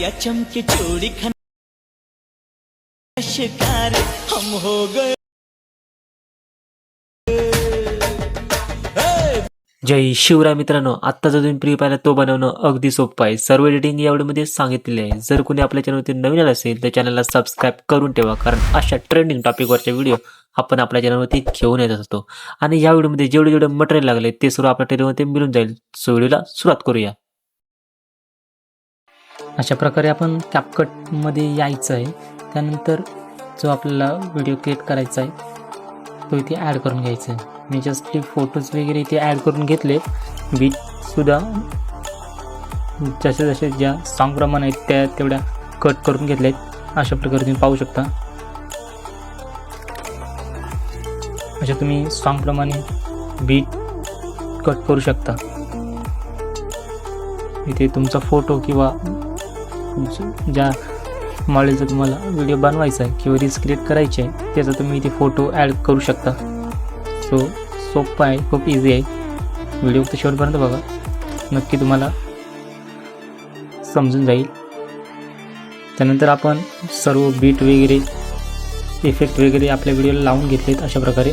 या चमके चोड़ी खन शिकार हम हो गए। जय शिवराय मित्रांनो, आत्ता जो तुम्ही प्री पाहिला तो बनवणं अगदी सोपं आहे. सर्व एडिटिंग या व्हिडिओमध्ये सांगितलेले आहे. जर कोणी आपल्या चॅनलवरती नवीन आला असेल तर चॅनलला सबस्क्राईब करून ठेवा, कारण अशा ट्रेंडिंग टॉपिकवरच्या व्हिडिओ आपण आपल्या चॅनलवरती घेऊन येत असतो. आणि या व्हिडिओमध्ये जेवढे मटेरियल लागले ते सर्व आपल्या ट्रेलरमध्ये मिळून जाईल. सो व्हिडिओला सुरुवात करूया. अशा प्रकारे आपण कॅपकटमध्ये यायचं आहे. त्यानंतर जो आपल्याला व्हिडिओ क्रिएट करायचा आहे तो इथे ॲड करून घ्यायचा आहे. मी जस्ट फोटोज वगैरे इथे ॲड करून घेतले. बीटसुद्धा जसे जसे ज्या सॉन्गप्रमाणे आहेत त्या तेवढ्या कट करून घेतल्या आहेत. अशा प्रकारे तुम्ही पाहू शकता. अशा तुम्ही सॉन्गप्रमाणे बीट कट करू शकता. इथे तुमचा फोटो किंवा ज्या मॉडेलचा तुम्हाला व्हिडिओ बनवायचा आहे किंवा रील्स क्रिएट करायची आहे त्याचा तुम्ही इथे फोटो ॲड करू शकता. सो सोपं आहे, खूप इझी आहे. व्हिडिओ तर शेवटपर्यंत बघा, नक्की तुम्हाला समजून जाईल. त्यानंतर आपण सर्व बीट वगैरे इफेक्ट वगैरे आपल्या व्हिडिओला लावून घेतलेत अशा प्रकारे.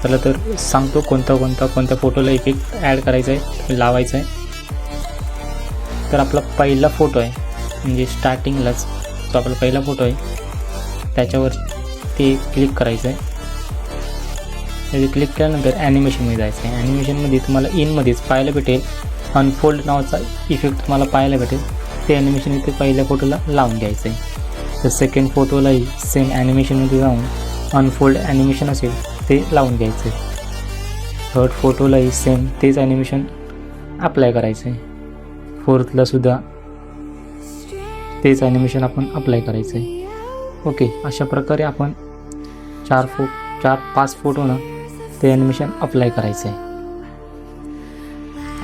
चला तर सांगतो कोणत्या फोटोला इफेक्ट ॲड करायचा आहे, लावायचा आहे. तर आपला पहिला फोटो आहे, म्हणजे स्टार्टिंगलाच जो आपला पहिला फोटो आहे त्याच्यावर ते क्लिक करायचं आहे. त्याचे क्लिक केल्यानंतर ॲनिमेशनमध्ये जायचं आहे. ॲनिमेशनमध्ये तुम्हाला इनमध्येच पाहायला भेटेल अनफोल्ड नावाचा इफेक्ट तुम्हाला पाहायला भेटेल. ते ॲनिमेशन इथे पहिल्या फोटोला लावून घ्यायचं आहे. तर सेकंड फोटोलाही सेम ॲनिमेशनमध्ये जाऊन अनफोल्ड ॲनिमेशन असेल ते लावून घ्यायचं आहे. थर्ड फोटोलाही सेम तेच ॲनिमेशन अप्लाय करायचं आहे. फोर्थलासुद्धा तेच ॲनिमेशन आपण अप्लाय करायचं आहे. ओके, अशा प्रकारे आपण 4-5 फोटोनं ते ॲनिमेशन अप्लाय करायचं आहे.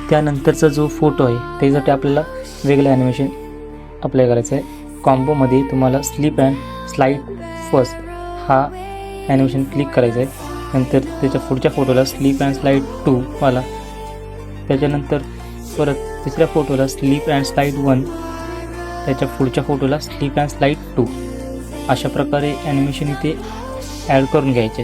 त्यानंतरचा जो फोटो आहे त्यासाठी आपल्याला वेगळं ॲनिमेशन अप्लाय करायचं आहे. कॉम्बोमध्ये तुम्हाला स्लिप अँड स्लाईड फर्स्ट हा ॲनिमेशन क्लिक करायचं आहे. नंतर त्याच्या पुढच्या फोटोला स्लिप अँड स्लाईड 2 वाला. त्याच्यानंतर परत तिसऱ्या फोटोला स्लिप अँड स्लाईड 1. त्याच्या पुढच्या फोटोला स्लिप अँड स्लाईड 2. अशा प्रकारे ॲनिमेशन इथे ॲड करून घ्यायचे.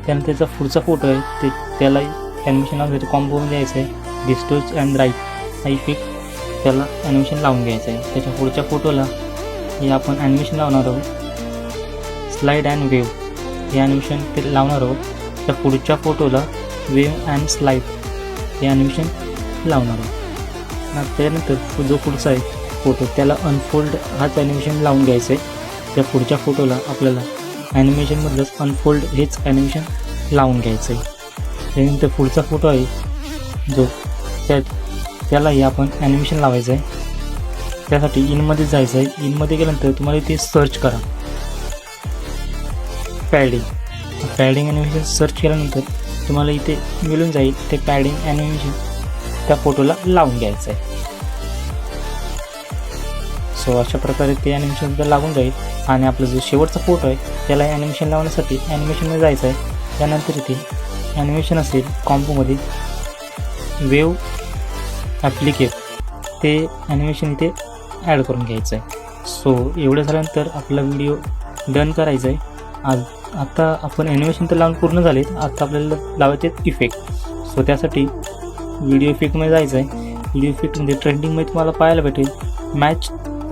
त्यानंतर त्याचा पुढचा फोटो आहे त्याला ॲनिमेशन लावून कॉम्बोमध्ये यायचं आहे. डिस्टोर्ट अँड राईट हा इफेक्ट त्याला ॲनिमेशन लावून घ्यायचं आहे. त्याच्या पुढच्या फोटोला हे आपण ॲनिमेशन लावणार आहोत. स्लाईड अँड वेव्ह हे ॲनिमेशन ते लावणार आहोत. त्या पुढच्या फोटोला वेव्ह अँड स्लाईड हे ॲनिमेशन लावणार आहोत. त्यानंतर जो पुढचा आहे फोटो त्याला अनफोल्ड हाच ॲनिमेशन लावून घ्यायचं आहे. त्या पुढच्या फोटोला आपल्याला ॲनिमेशनमधलंच अनफोल्ड हेच ॲनिमेशन लावून घ्यायचं आहे. त्यानंतर पुढचा फोटो आहे जो त्यालाही आपण ॲनिमेशन लावायचं आहे. त्यासाठी इनमध्ये जायचं आहे. इनमध्ये गेल्यानंतर तुम्हाला इथे सर्च करा पॅडिंग ॲनिमेशन. सर्च केल्यानंतर तुम्हाला इथे मिळून जाईल ते पॅडिंग ॲनिमेशन त्या फोटोला लावून घ्यायचं आहे. सो अशा प्रकारे ते ॲनिमेशनसुद्धा लागून जाईल. आणि आपला जो शेवटचा फोटो आहे त्याला ॲनिमेशन लावण्यासाठी ॲनिमेशनमध्ये जायचं आहे. त्यानंतर इथे ॲनिमेशन असेल कॉम्पोमध्ये वेव्ह ॲप्लिकेट ते ॲनिमेशन इथे ॲड करून घ्यायचं आहे. सो एवढं झाल्यानंतर आपला व्हिडिओ डन करायचा आहे. आता आपण ॲनिमेशन तर लावून पूर्ण झाले. आता आपल्याला लावायचे इफेक्ट. सो त्यासाठी व्हिडिओ इफेक्टमध्ये जायचं आहे. व्हिडिओ इफेक्टमध्ये ट्रेंडिंगमध्ये तुम्हाला पाहायला भेटेल मॅच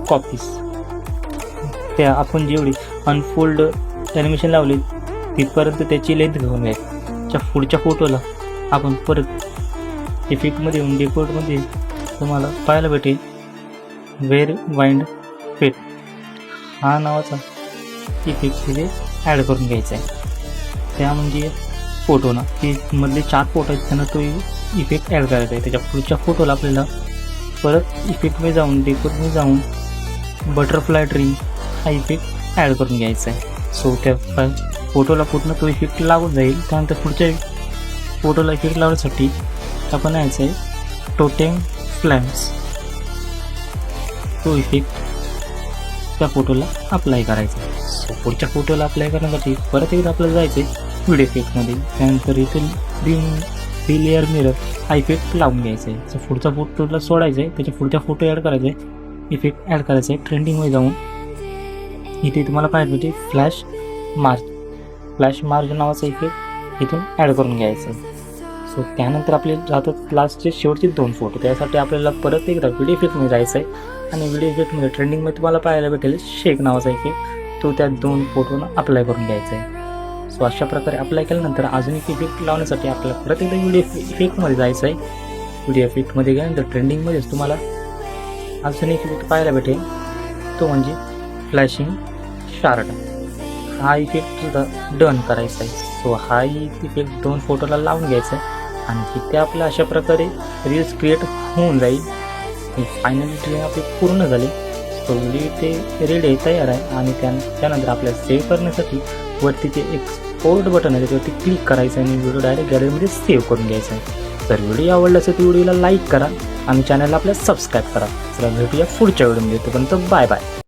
कॉपीज. त्या आपण जेवढी अनफोल्ड ॲनिमेशन लावले तिथपर्यंत त्याची लेंथ घेऊन घ्यायची. त्या पुढच्या फोटोला आपण परत इफेक्टमध्ये येऊन डेकोरमध्ये तुम्हाला पाहायला भेटेल वेअर वाइंड पेट हा नावाचा इफेक्ट तिथे ॲड करून घ्यायचा आहे. त्या म्हणजे फोटोना ते मधले 4 फोटो आहेत त्यांना तो इफेक्ट ॲड करायचा आहे. त्याच्या पुढच्या फोटोला आपल्याला परत इफेक्टमध्ये जाऊन डेकोरमध्ये जाऊन बटरफ्लाय ड्रीम हा इफेक्ट ॲड करून घ्यायचा आहे. सो त्या फोटोला पूर्ण तो इफेक्ट लागून जाईल. त्यानंतर पुढच्या फोटोला इफेक्ट लावण्यासाठी आपण यायचं आहे टोटेम फ्लॅम्स. तो इफेक्ट त्या फोटोला अप्लाय करायचा आहे. सो पुढच्या फोटोला अप्लाय करण्यासाठी परत एकदा आपल्याला जायचं आहे व्हिडिओ इफेक्टमध्ये. त्यानंतर इथे रिलेअर मिरर हा इफेक्ट लावून घ्यायचा आहे. सो पुढचा फोटोला सोडायचा आहे. त्याच्या पुढच्या फोटो ॲड करायचा आहे. इफेक्ट ॲड करायचा आहे. ट्रेंडिंगमध्ये जाऊन इथे तुम्हाला पाहायला भेटेल फ्लॅश मार्ज नावाचा इफेक्ट इथून ॲड करून घ्यायचा आहे. सो त्यानंतर आपले राहतात लास्टचे शेवटचे 2 फोटो. त्यासाठी आपल्याला परत एकदा व्हिडिओ इफेक्टमध्ये जायचं आहे आणि व्हिडिओ इफेक्टमध्ये ट्रेंडिंगमध्ये तुम्हाला पाहायला भेटेल शेक नावाचा इफेक्ट, तो त्या 2 फोटोना अप्लाय करून घ्यायचा आहे. सो अशा प्रकारे अप्लाय केल्यानंतर अजून एक इफेक्ट लावण्यासाठी आपल्याला परत एकदा व्हिडिओ इफेक्टमध्ये जायचं आहे. व्हिडिओ इफेक्टमध्ये गेल्यानंतर ट्रेंडिंगमध्येच तुम्हाला अजून एक इफेक्ट पाहायला भेटेल, तो म्हणजे फ्लॅशिंग शार्ट. हा इफेक्ट सुद्धा डन करायचा आहे. सो हा इफेक्ट 2 फोटोला लावून घ्यायचा आहे आणि तिथे आपल्या अशा प्रकारे रील्स क्रिएट होऊन जाईल. फायनली ट्रेनिंग आपली पूर्ण झाली. सो व्हिडिओ ते रेडी आहे, तयार आहे. आणि त्यानंतर आपल्याला सेव्ह करण्यासाठी वरती ते एक्सपोर्ट बटन आहे, त्याच्यावरती क्लिक करायचं आणि व्हिडिओ डायरेक्ट गॅलरीमध्ये सेव्ह करून घ्यायचा आहे. जर व्हिडिओ आवडला असेल तर व्हिडिओला लाईक करा आणि चॅनलला आपल्या सबस्क्राईब करा. चला भेटूया पुढच्या व्हिडिओमध्ये. तोपर्यंत बाय बाय.